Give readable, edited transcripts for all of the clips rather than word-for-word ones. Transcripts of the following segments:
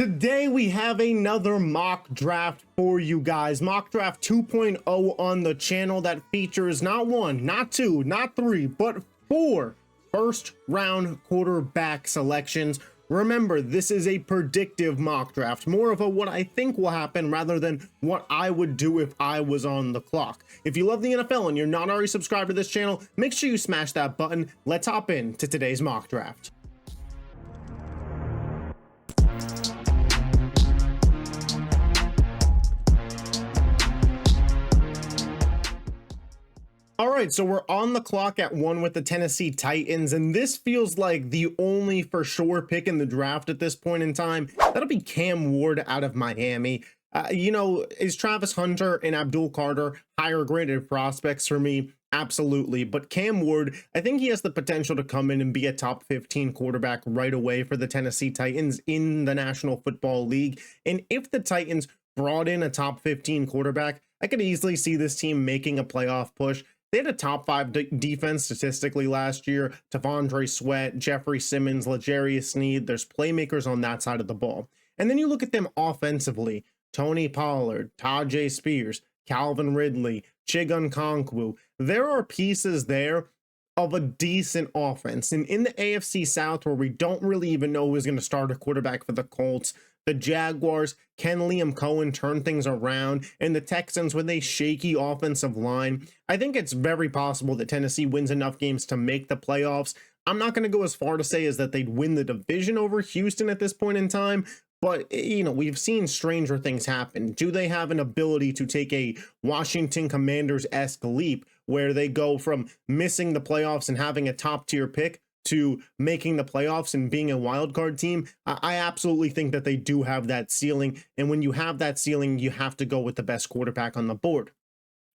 Today we have another mock draft for you guys. Mock draft 2.0 on the channel that features not one, not two, not three, but four first round quarterback selections. Remember, this is a predictive mock draft, more of a what I think will happen rather than what I would do if I was on the clock. If you love the NFL and you're not already subscribed to this channel, make sure you smash that button. Let's hop into today's mock draft. All right, so we're on the clock at 1 with the Tennessee Titans, and this feels like the only for sure pick in the draft at this point in time. That'll be Cam Ward out of Miami. Is Travis Hunter and Abdul Carter higher graded prospects for me? Absolutely. But Cam Ward, I think he has the potential to come in and be a top 15 quarterback right away for the Tennessee Titans in the National Football League. And if the Titans brought in a top 15 quarterback, I could easily see this team making a playoff push. They had a top 5 defense statistically last year. T'Vondre Sweat, Jeffrey Simmons, L'Jarius Sneed. There's playmakers on that side of the ball. And then you look at them offensively. Tony Pollard, Tajay Spears, Calvin Ridley, Chigun Konkwu. There are pieces there of a decent offense. And in the AFC South, where we don't really even know who's going to start a quarterback for the Colts, the Jaguars, can Liam Cohen turn things around? And the Texans with a shaky offensive line. I think it's very possible that Tennessee wins enough games to make the playoffs. I'm not going to go as far to say as that they'd win the division over Houston at this point in time, but, we've seen stranger things happen. Do they have an ability to take a Washington Commanders-esque leap where they go from missing the playoffs and having a top-tier pick to making the playoffs and being a wild card team? I absolutely think that they do have that ceiling. And when you have that ceiling, you have to go with the best quarterback on the board.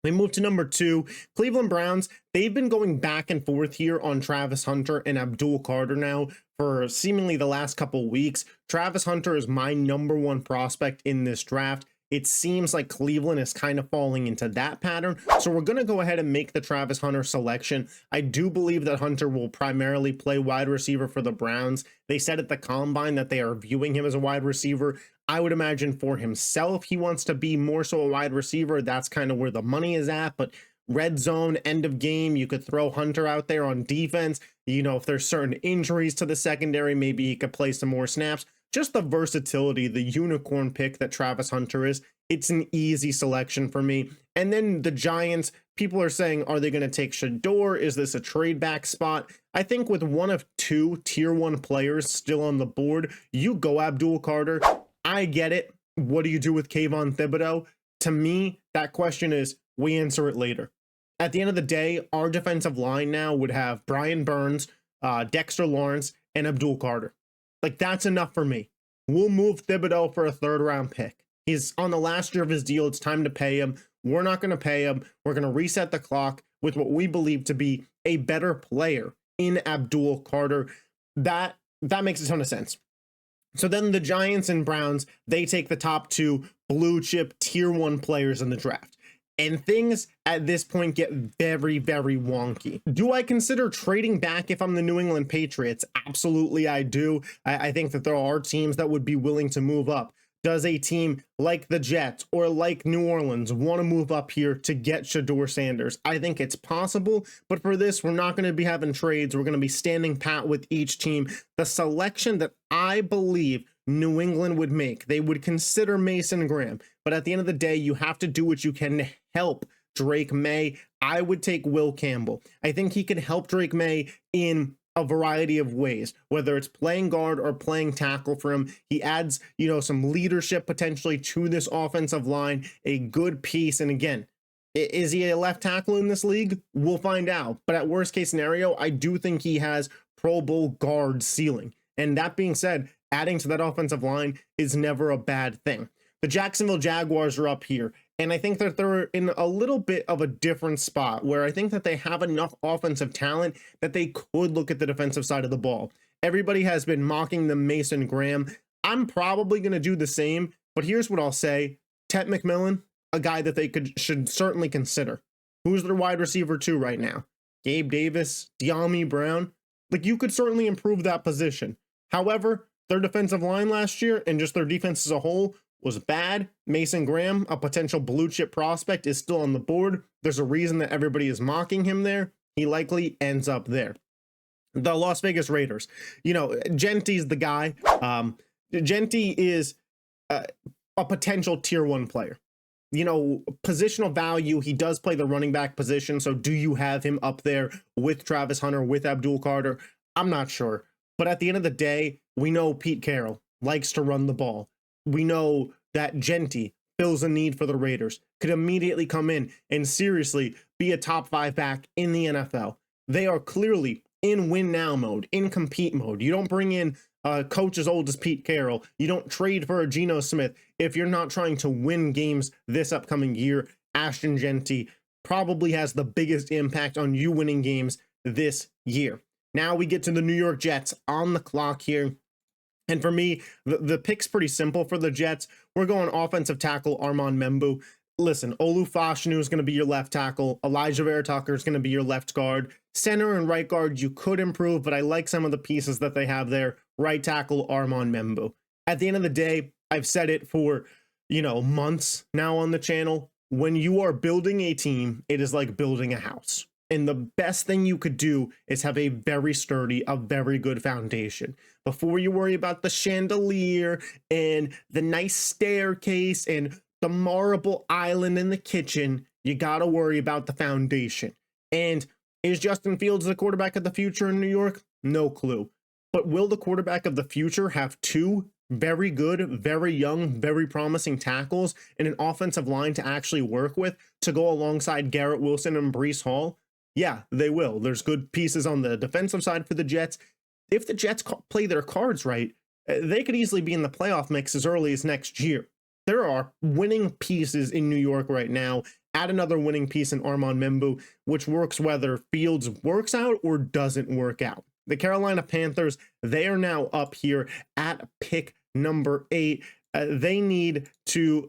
We move to number 2, Cleveland Browns. They've been going back and forth here on Travis Hunter and Abdul Carter now for seemingly the last couple weeks. Travis Hunter is my number 1 prospect in this draft. It seems like Cleveland is kind of falling into that pattern. So we're going to go ahead and make the Travis Hunter selection. I do believe that Hunter will primarily play wide receiver for the Browns. They said at the combine that they are viewing him as a wide receiver. I would imagine for himself, he wants to be more so a wide receiver. That's kind of where the money is at. But red zone, end of game, you could throw Hunter out there on defense. If there's certain injuries to the secondary, maybe he could play some more snaps. Just the versatility, the unicorn pick that Travis Hunter is, it's an easy selection for me. And then the Giants, people are saying, are they going to take Shador? Is this a trade back spot? I think with one of 2 tier 1 players still on the board, you go Abdul Carter. I get it. What do you do with Kayvon Thibodeau? To me, that question is, we answer it later. At the end of the day, our defensive line now would have Brian Burns, Dexter Lawrence, and Abdul Carter. Like, that's enough for me. We'll move Thibodeau for a 3rd round pick. He's on the last year of his deal. It's time to pay him. We're not going to pay him. We're going to reset the clock with what we believe to be a better player in Abdul Carter. That makes a ton of sense. So then the Giants and Browns, they take the top 2 blue chip tier 1 players in the draft. And things at this point get very, very wonky. Do I consider trading back if I'm the New England Patriots? Absolutely, I do. I think that there are teams that would be willing to move up. Does a team like the Jets or like New Orleans want to move up here to get Shador Sanders? I think it's possible, but for this, we're not going to be having trades. We're going to be standing pat with each team. The selection that I believe New England would make, they would consider Mason Graham, but at the end of the day, you have to do what you can to help Drake May. I would take Will Campbell. I think he can help Drake May in a variety of ways, whether it's playing guard or playing tackle for him. He adds, some leadership potentially to this offensive line, a good piece. And again, is he a left tackle in this league? We'll find out. But at worst case scenario, I do think he has Pro Bowl guard ceiling. And that being said, adding to that offensive line is never a bad thing. The Jacksonville Jaguars are up here, and I think that they're in a little bit of a different spot where I think that they have enough offensive talent that they could look at the defensive side of the ball. Everybody has been mocking the Mason Graham. I'm probably going to do the same, but here's what I'll say. Ted McMillan, a guy that they should certainly consider. Who's their wide receiver 2 right now? Gabe Davis, De'Ami Brown. Like, you could certainly improve that position. However, Their defensive line last year and just their defense as a whole was bad. Mason Graham, a potential blue chip prospect, is still on the board. There's a reason that everybody is mocking him there. He likely ends up there. The Las Vegas Raiders, Genty's the guy. Genty is a potential tier 1 player. Positional value, he does play the running back position. So do you have him up there with Travis Hunter, with Abdul Carter? I'm not sure. But at the end of the day, we know Pete Carroll likes to run the ball. We know that Genty fills a need for the Raiders, could immediately come in and seriously be a top 5 back in the NFL. They are clearly in win now mode, in compete mode. You don't bring in a coach as old as Pete Carroll. You don't trade for a Geno Smith if you're not trying to win games this upcoming year. Ashton Genty probably has the biggest impact on you winning games this year. Now we get to the New York Jets on the clock here. And for me, the pick's pretty simple for the Jets. We're going offensive tackle Armand Membu. Listen, Olu Fashanu is going to be your left tackle. Elijah Vera Tucker is going to be your left guard. Center and right guard, you could improve, but I like some of the pieces that they have there. Right tackle Armand Membu. At the end of the day, I've said it for, months now on the channel. When you are building a team, it is like building a house. And the best thing you could do is have a very sturdy, a very good foundation. Before you worry about the chandelier and the nice staircase and the marble island in the kitchen, you got to worry about the foundation. And is Justin Fields the quarterback of the future in New York? No clue. But will the quarterback of the future have two very good, very young, very promising tackles and an offensive line to actually work with to go alongside Garrett Wilson and Breece Hall? Yeah, they will. There's good pieces on the defensive side for the Jets. If the Jets play their cards right, they could easily be in the playoff mix as early as next year. There are winning pieces in New York right now. Add another winning piece in Armand Membu, which works whether Fields works out or doesn't work out. The Carolina Panthers, they are now up here at pick number 8. They need to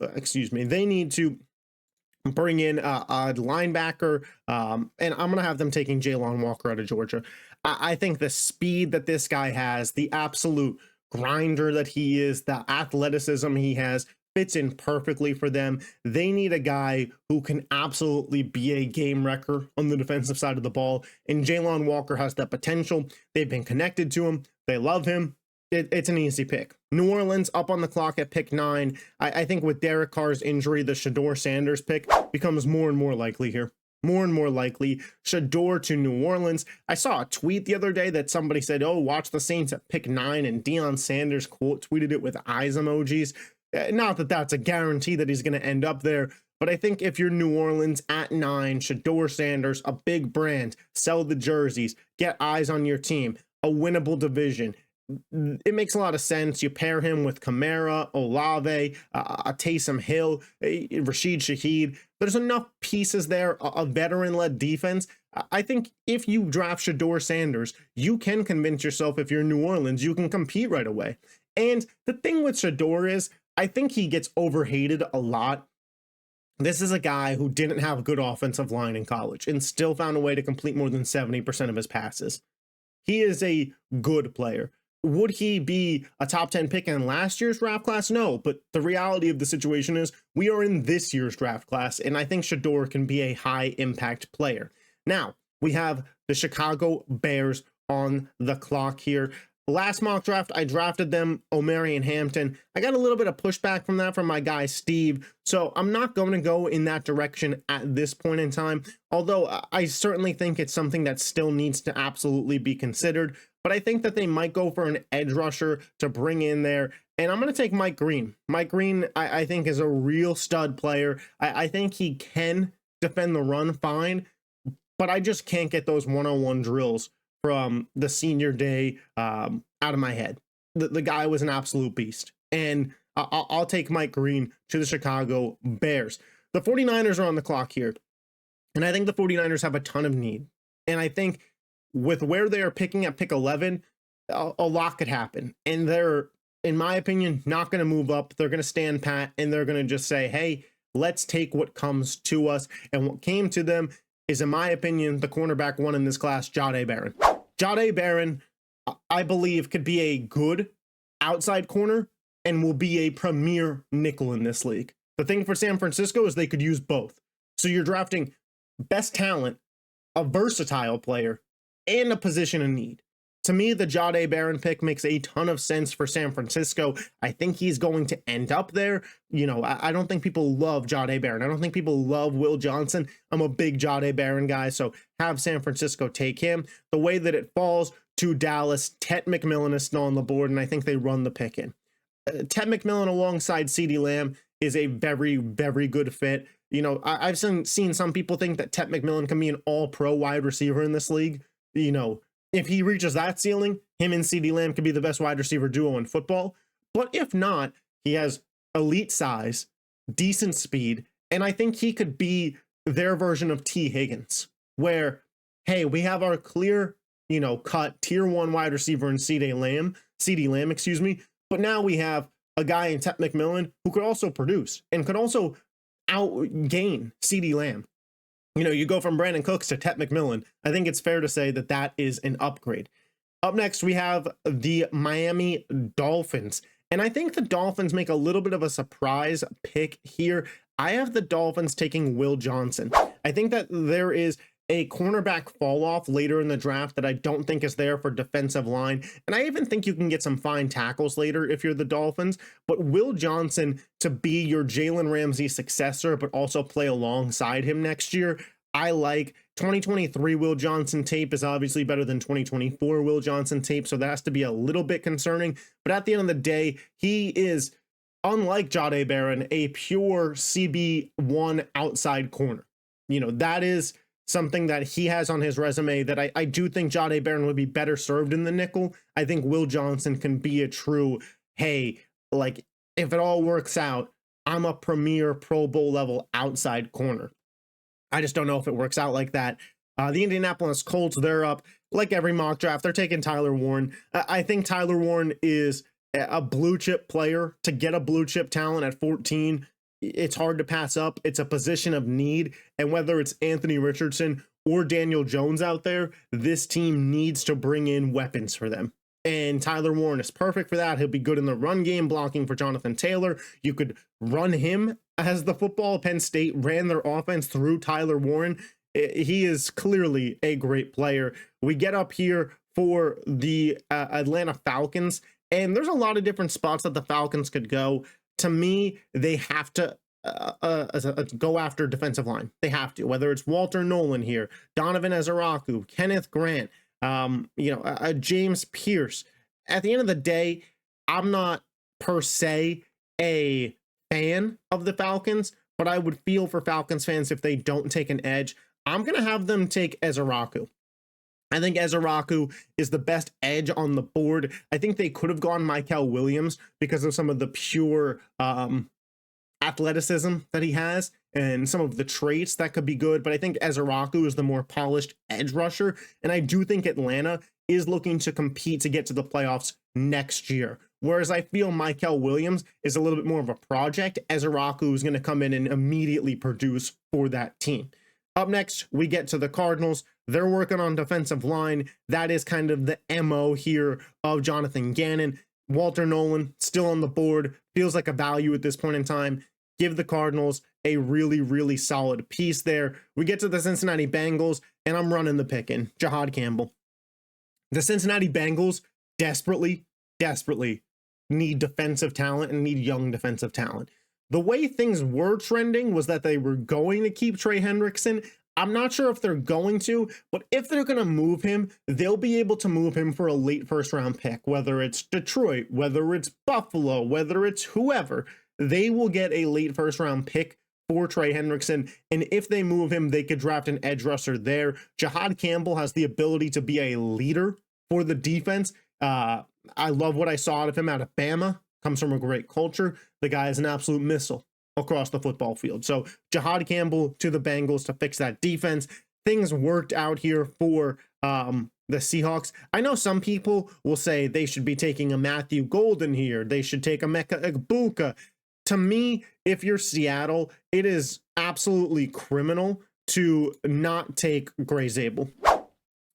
bring in a linebacker, and I'm going to have them taking Jalen Walker out of Georgia. I think the speed that this guy has, the absolute grinder that he is, the athleticism he has, fits in perfectly for them. They need a guy who can absolutely be a game wrecker on the defensive side of the ball, and Jalen Walker has that potential. They've been connected to him. They love him. It's an easy pick. New Orleans up on the clock at pick 9. I think with Derek Carr's injury, the Shedeur Sanders pick becomes more and more likely here. More and more likely. Shedeur to New Orleans. I saw a tweet the other day that somebody said, oh, watch the Saints at pick 9, and Deion Sanders quote tweeted it with eyes emojis. Not that that's a guarantee that he's going to end up there, but I think if you're New Orleans at 9, Shedeur Sanders, a big brand, sell the jerseys, get eyes on your team, a winnable division. It makes a lot of sense. You pair him with Kamara, Olave, Taysom Hill, Rashid Shaheed. There's enough pieces there, a veteran-led defense. I think if you draft Shedeur Sanders, you can convince yourself if you're New Orleans, you can compete right away. And the thing with Shedeur is, I think he gets overhated a lot. This is a guy who didn't have a good offensive line in college and still found a way to complete more than 70% of his passes. He is a good player. Would he be a top 10 pick in last year's draft class? No, but the reality of the situation is we are in this year's draft class, and I think Shedeur can be a high impact player. Now, we have the Chicago Bears on the clock here. Last mock draft, I drafted them, Omarion Hampton. I got a little bit of pushback from that from my guy, Steve. So I'm not going to go in that direction at this point in time, although I certainly think it's something that still needs to absolutely be considered. But I think that they might go for an edge rusher to bring in there. And I'm going to take Mike Green. Mike Green, I think, is a real stud player. I think he can defend the run fine, but I just can't get those one-on-one drills from the senior day out of my head. The guy was an absolute beast. And I'll take Mike Green to the Chicago Bears. The 49ers are on the clock here. And I think the 49ers have a ton of need. And I think with where they are picking at pick 11, a lot could happen. And they're, in my opinion, not going to move up. They're going to stand pat, and they're going to just say, hey, let's take what comes to us. And what came to them is, in my opinion, the cornerback one in this class, Jahdae Barron. Jahdae Barron, I believe, could be a good outside corner and will be a premier nickel in this league. The thing for San Francisco is they could use both. So you're drafting best talent, a versatile player, and a position in need. To me, the Jahdae Barron pick makes a ton of sense for San Francisco. I think he's going to end up there. You know, I don't think people love Jahdae Barron. I don't think people love Will Johnson. I'm a big Jahdae Barron guy, so have San Francisco take him. The way that it falls to Dallas, Tet McMillan is still on the board, and I think they run the pick in. Tet McMillan alongside CeeDee Lamb is a very, very good fit. You know, I've seen some people think that Tet McMillan can be an all-pro wide receiver in this league. You know, if he reaches that ceiling, him and CeeDee Lamb could be the best wide receiver duo in football. But if not, he has elite size, decent speed, and I think he could be their version of T. Higgins, where, hey, we have our clear, you know, cut tier 1 wide receiver in CeeDee Lamb, excuse me, but now we have a guy in Tet McMillan who could also produce and could also outgain CeeDee Lamb. You know, you go from Brandon Cooks to Tet McMillan. I think it's fair to say that that is an upgrade. Up next, we have the Miami Dolphins. And I think the Dolphins make a little bit of a surprise pick here. I have the Dolphins taking Will Johnson. I think that there is a cornerback fall off later in the draft that I don't think is there for defensive line. And I even think you can get some fine tackles later if you're the Dolphins. But Will Johnson to be your Jalen Ramsey successor, but also play alongside him next year, I like. 2023 Will Johnson tape is obviously better than 2024 Will Johnson tape, so that has to be a little bit concerning. But at the end of the day, he is, unlike Jahdae Barron, a pure CB1 outside corner. You know, that is something that he has on his resume that I do think Jahdae Barron would be better served in the nickel. I think Will Johnson can be a true, hey, like, if it all works out, I'm a premier Pro Bowl level outside corner. I just don't know if it works out like that. The Indianapolis Colts, they're up like every mock draft. They're taking Tyler Warren. I think Tyler Warren is a blue chip player. To get a blue chip talent at 14, it's hard to pass up. It's a position of need. And whether it's Anthony Richardson or Daniel Jones out there, this team needs to bring in weapons for them. And Tyler Warren is perfect for that. He'll be good in the run game, blocking for Jonathan Taylor. You could run him as the football. Penn State ran their offense through Tyler Warren. He is clearly a great player. We get up here for the Atlanta Falcons, and there's a lot of different spots that the Falcons could go. To me, they have to go after defensive line. They have to, whether it's Walter Nolan here, Donovan Ezeraku, Kenneth Grant, James Pierce. At the end of the day, I'm not per se a fan of the Falcons, but I would feel for Falcons fans if they don't take an edge. I'm going to have them take Ezeraku. I think Ezeraku is the best edge on the board. I think they could have gone Mykel Williams because of some of the pure athleticism that he has and some of the traits that could be good. But I think Ezeraku is the more polished edge rusher. And I do think Atlanta is looking to compete to get to the playoffs next year. Whereas I feel Mykel Williams is a little bit more of a project. Ezeraku is going to come in and immediately produce for that team. Up next, we get to the Cardinals. They're working on defensive line. That is kind of the MO here of Jonathan Gannon. Walter Nolan still on the board. Feels like a value at this point in time. Give the Cardinals a really, really solid piece there. We get to the Cincinnati Bengals, and I'm running the pick in. Jahad Campbell. The Cincinnati Bengals desperately need defensive talent and need young defensive talent. The way things were trending was that they were going to keep Trey Hendrickson. I'm not sure if they're going to, but if they're going to move him, they'll be able to move him for a late first round pick, whether it's Detroit, whether it's Buffalo, whether it's whoever. They will get a late first round pick for Trey Hendrickson. And if they move him, they could draft an edge rusher there. Jahad Campbell has the ability to be a leader for the defense. I love what I saw out of him out of Bama. Comes from a great culture. The guy is an absolute missile across the football field. So Jahad Campbell to the Bengals to fix that defense. Things worked out here for the Seahawks. I know some people will say they should be taking a Matthew Golden here. They should take a Emeka Egbuka. To me, if you're Seattle, it is absolutely criminal to not take Gray Zabel,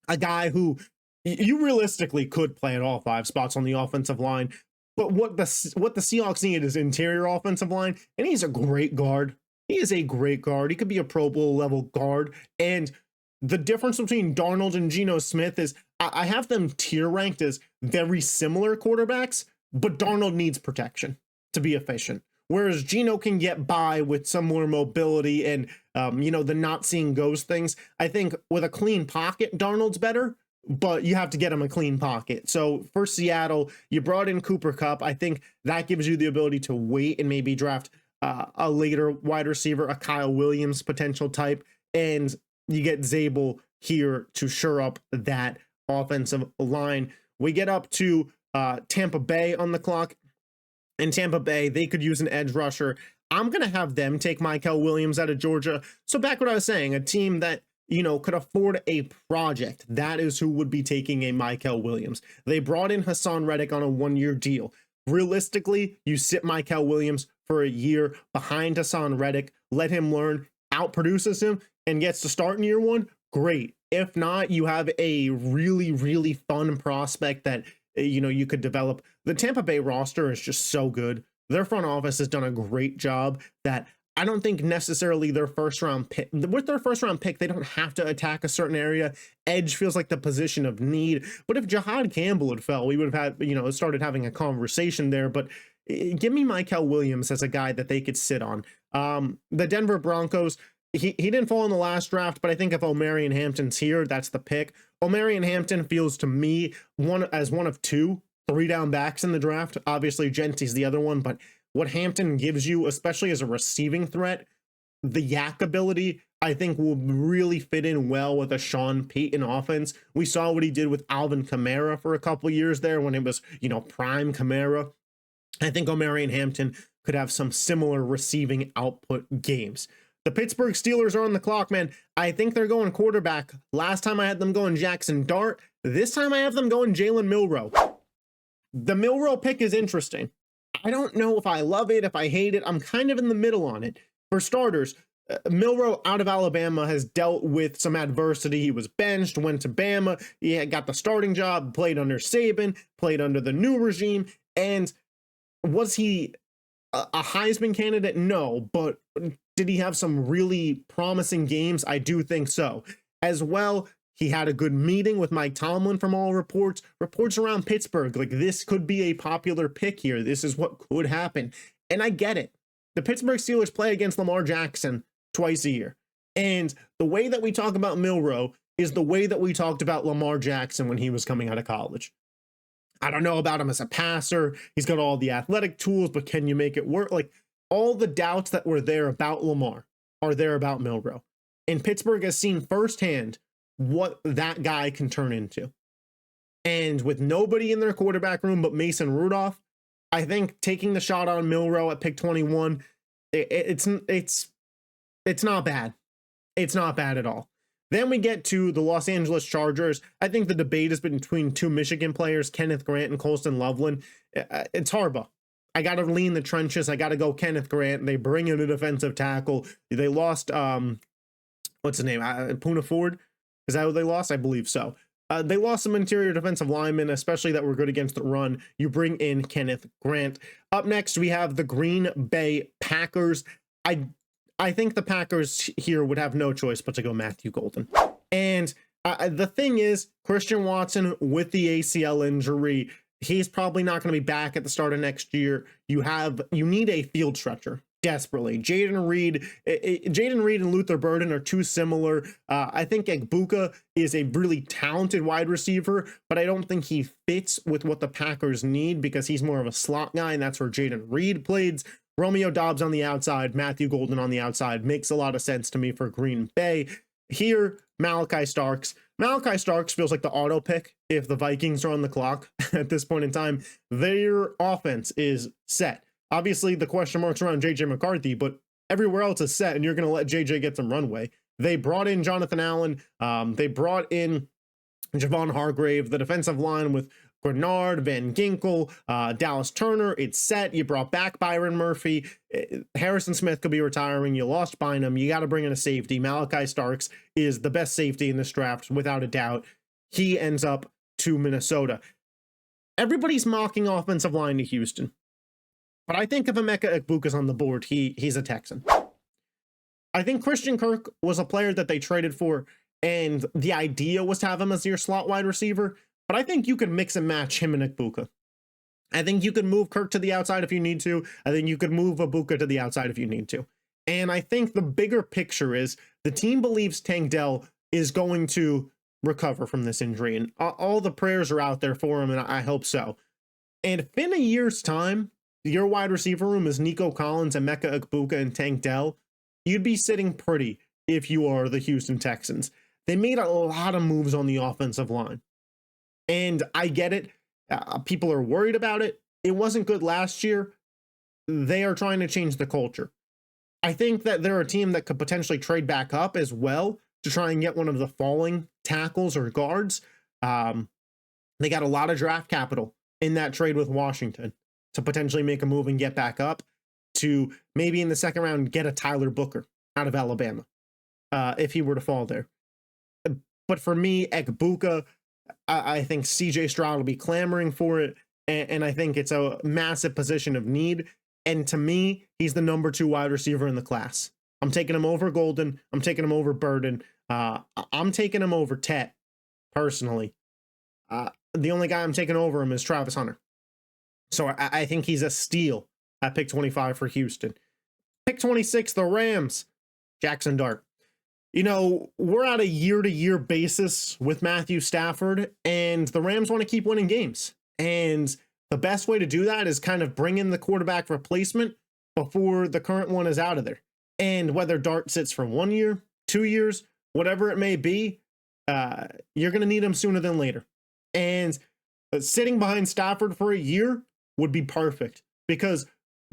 a guy who you realistically could play at all 5 spots on the offensive line. But what the Seahawks need is interior offensive line, and he's a great guard. He is a great guard. He could be a Pro Bowl level guard. And the difference between Darnold and Geno Smith is I have them tier ranked as very similar quarterbacks, but Darnold needs protection to be efficient. Whereas Geno can get by with some more mobility and, the not seeing ghost things. I think with a clean pocket, Darnold's better, but you have to get him a clean pocket. So for Seattle, you brought in Cooper Kupp. I think that gives you the ability to wait and maybe draft a later wide receiver, a Kyle Williams potential type, and you get Zabel here to shore up that offensive line. We get up to Tampa Bay on the clock. In Tampa Bay, they could use an edge rusher. I'm going to have them take Mykel Williams out of Georgia. So back what I was saying, a team that, could afford a project, that is who would be taking a Mykel Williams. They brought in Hassan Reddick on a 1-year deal. Realistically, you sit Mykel Williams for a year behind Hassan Reddick, let him learn, outproduces him, and gets to start in year 1, great. If not, you have a really, really fun prospect that, you could develop. The Tampa Bay roster is just so good. Their front office has done a great job that I don't think necessarily their first round pick, with their first round pick, they don't have to attack a certain area. Edge feels like the position of need. But if Jahad Campbell had fell, we would have had, started having a conversation there. But give me Mykel Williams as a guy that they could sit on. The Denver Broncos, he didn't fall in the last draft, but I think if Omarion Hampton's here, that's the pick. Omarion Hampton feels to me one of 2 3-down backs in the draft. Obviously, Gentry's the other one, but what Hampton gives you, especially as a receiving threat, the yak ability, I think will really fit in well with a Sean Payton offense. We saw what he did with Alvin Kamara for a couple years there when it was, prime Kamara. I think Omarion Hampton could have some similar receiving output games. The Pittsburgh Steelers are on the clock, man. I think they're going quarterback. Last time I had them going Jackson Dart. This time I have them going Jalen Milroe. The Milroe pick is interesting. I don't know if I love it, if I hate it. I'm kind of in the middle on it. For starters, Milroe out of Alabama has dealt with some adversity. He was benched, went to Bama. He got the starting job, played under Saban, played under the new regime. And was he a Heisman candidate? No, but did he have some really promising games? I do think so. As well, he had a good meeting with Mike Tomlin from all reports. Reports around Pittsburgh, like this could be a popular pick here. This is what could happen. And I get it. The Pittsburgh Steelers play against Lamar Jackson twice a year. And the way that we talk about Milroe is the way that we talked about Lamar Jackson when he was coming out of college. I don't know about him as a passer. He's got all the athletic tools, but can you make it work? Like all the doubts that were there about Lamar are there about Milroe. And Pittsburgh has seen firsthand what that guy can turn into. And with nobody in their quarterback room but Mason Rudolph, I think taking the shot on Milroe at pick 21, it's not bad. It's not bad at all. Then we get to the Los Angeles Chargers. I think the debate has been between 2 Michigan players, Kenneth Grant and Colston Loveland. It's Harbaugh. I got to lean the trenches. I got to go Kenneth Grant. They bring in a defensive tackle. They lost, what's his name? Poona Ford. Is that what they lost? I believe so. They lost some interior defensive linemen, especially that were good against the run. You bring in Kenneth Grant. Up next, we have the Green Bay Packers. I think the Packers here would have no choice but to go Matthew Golden. And the thing is, Christian Watson with the ACL injury, he's probably not going to be back at the start of next year. You need a field stretcher desperately. Jaden Reed and Luther Burden are too similar. I think Egbuka is a really talented wide receiver, but I don't think he fits with what the Packers need because he's more of a slot guy, and that's where Jaden Reed plays. Romeo Doubs on the outside, Matthew Golden on the outside makes a lot of sense to me for Green Bay. Here, Malachi Starks. Malachi Starks feels like the auto pick if the Vikings are on the clock at this point in time. Their offense is set. Obviously, the question marks around JJ McCarthy, but everywhere else is set, and you're going to let JJ get some runway. They brought in Jonathan Allen. They brought in Javon Hargrave, the defensive line with Grenard, Van Ginkel, Dallas Turner. It's set. You brought back Byron Murphy. Harrison Smith could be retiring. You lost Bynum. You got to bring in a safety. Malachi Starks is the best safety in this draft, without a doubt. He ends up to Minnesota. Everybody's mocking offensive line to Houston, but I think if Emeka Egbuka's on the board, he's a Texan. I think Christian Kirk was a player that they traded for, and the idea was to have him as your slot wide receiver, but I think you could mix and match him and Egbuka. I think you could move Kirk to the outside if you need to. I think you could move Egbuka to the outside if you need to. And I think the bigger picture is the team believes Tank Dell is going to recover from this injury, and all the prayers are out there for him, and I hope so. And if in a year's time, your wide receiver room is Nico Collins, Emeka Egbuka, and Tank Dell, you'd be sitting pretty if you are the Houston Texans. They made a lot of moves on the offensive line. And I get it. People are worried about it. It wasn't good last year. They are trying to change the culture. I think that they're a team that could potentially trade back up as well to try and get one of the falling tackles or guards. They got a lot of draft capital in that trade with Washington to potentially make a move and get back up to maybe in the second round get a Tyler Booker out of Alabama if he were to fall there. But for me, Egbuka, I think CJ Stroud will be clamoring for it, and I think it's a massive position of need. And to me, he's the number 2 wide receiver in the class. I'm taking him over Golden. I'm taking him over Burden. I'm taking him over Tet, personally. The only guy I'm taking over him is Travis Hunter. So I think he's a steal at pick 25 for Houston. Pick 26, the Rams, Jackson Dart. You know, we're at a year-to-year basis with Matthew Stafford, and the Rams want to keep winning games. And the best way to do that is kind of bring in the quarterback replacement before the current one is out of there. And whether Dart sits for 1 year, 2 years, whatever it may be, you're going to need him sooner than later. And sitting behind Stafford for a year would be perfect because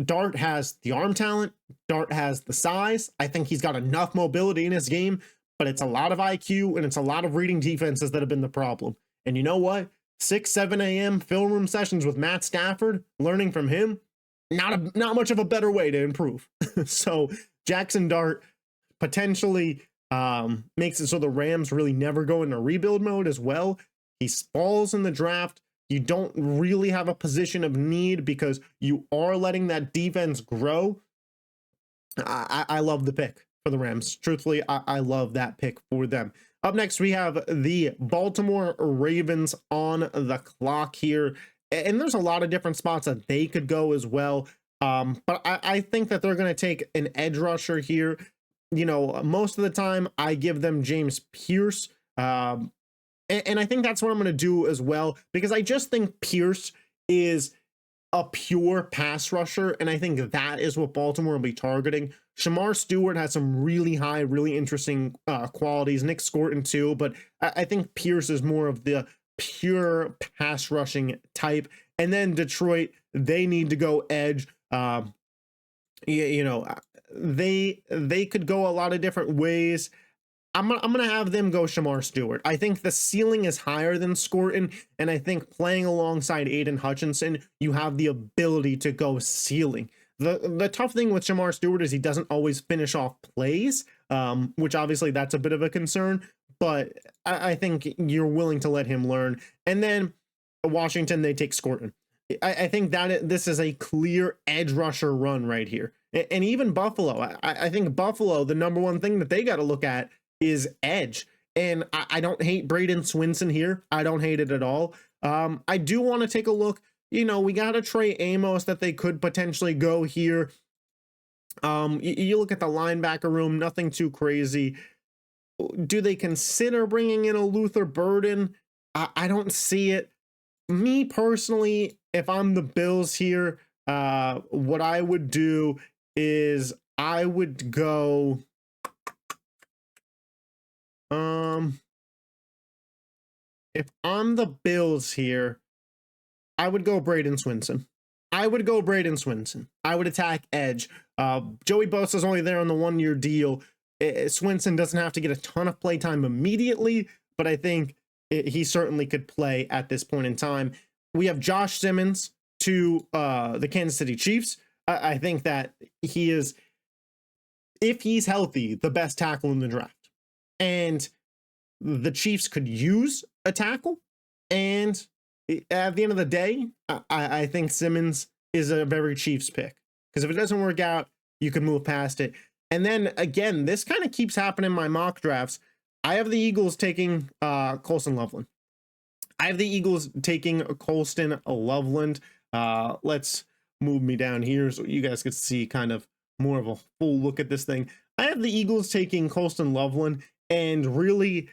Dart has the arm talent. Dart has the size. I think he's got enough mobility in his game, but it's a lot of IQ and it's a lot of reading defenses that have been the problem. And you know what? 6, 7 a.m. film room sessions with Matt Stafford, learning from him, not much of a better way to improve. So Jackson Dart potentially makes it so the Rams really never go into rebuild mode as well. He falls in the draft. You don't really have a position of need because you are letting that defense grow. I love the pick for the Rams. Truthfully, I love that pick for them. Up next, we have the Baltimore Ravens on the clock here. And there's a lot of different spots that they could go as well. But I think that they're going to take an edge rusher here. You know, most of the time I give them James Pierce. And I think that's what I'm going to do as well, because I just think Pierce is a pure pass rusher, and I think that is what Baltimore will be targeting. Shamar Stewart has some really high, really interesting qualities. Nick Scorton too, but I think Pierce is more of the pure pass rushing type. And then Detroit, they need to go edge. You know, they could go a lot of different ways. I'm gonna have them go Shamar Stewart. I think the ceiling is higher than Scorton, and I think playing alongside Aiden Hutchinson, you have the ability to go ceiling. The tough thing with Shamar Stewart is he doesn't always finish off plays, which obviously that's a bit of a concern, but I think you're willing to let him learn. And then Washington, they take Scorton. I think that this is a clear edge rusher run right here. And even Buffalo, I think Buffalo, the number one thing that they got to look at is edge. And I don't hate Braden Swinson here. I don't hate it at all. I do want to take a look. You know, we got a Trey Amos that they could potentially go here. You look at the linebacker room, nothing too crazy. Do they consider bringing in a Luther Burden? I don't see it. Me personally, if I'm the Bills here, what I would do is I would go if I'm the Bills here, I would go Braden Swinson. I would attack edge. Joey Bosa's only there on the 1 year deal. Swinson doesn't have to get a ton of play time immediately, but I think he certainly could play at this point in time. We have Josh Simmons to the Kansas City Chiefs. I think that he is, if he's healthy, the best tackle in the draft. And the Chiefs could use a tackle, and At the end of the day, I think Simmons is a very Chiefs pick, because if it doesn't work out, you can move past it. And then again, this kind of keeps happening in my mock drafts. I have the Eagles taking Colston Loveland. I have the Eagles taking Colston Loveland. Let's move me down here so you guys can see kind of more of a full look at this thing. I have the Eagles taking Colston Loveland, and really,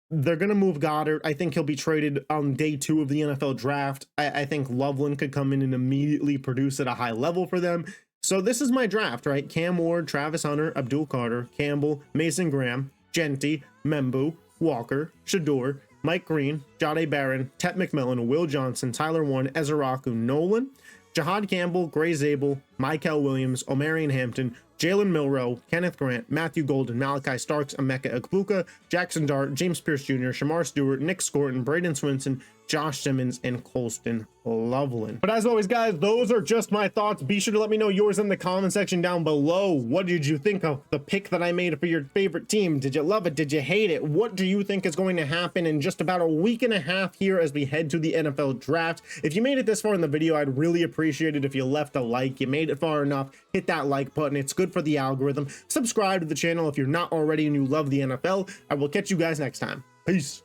they're going to move Goddard. I think he'll be traded on day 2 of the NFL draft. I think Loveland could come in and immediately produce at a high level for them. So this is my draft, right? Cam Ward, Travis Hunter, Abdul Carter, Campbell, Mason Graham, Genty, Membu, Walker, Shador, Mike Green, Jahdae Barron, Tet McMillan, Will Johnson, Tyler Warren, Ezeraku, Nolan, Jahad Campbell, Gray Zabel, Michael Williams, Omarion Hampton, Jalen Milroe, Kenneth Grant, Matthew Golden, Malachi Starks, Emeka Egbuka, Jackson Dart, James Pierce Jr., Shamar Stewart, Nick Scorton, Braden Swinson, Josh Simmons, and Colston Loveland. But as always, guys, those are just my thoughts. Be sure to let me know yours in the comment section down below. What did you think of the pick that I made for your favorite team? Did you love it? Did you hate it? What do you think is going to happen in just about a week and a half here as we head to the NFL draft? If you made it this far in the video, I'd really appreciate it if you left a like. You made it far enough, hit that like button. It's good for the algorithm. Subscribe to the channel if you're not already and you love the NFL. I will catch you guys next time. Peace.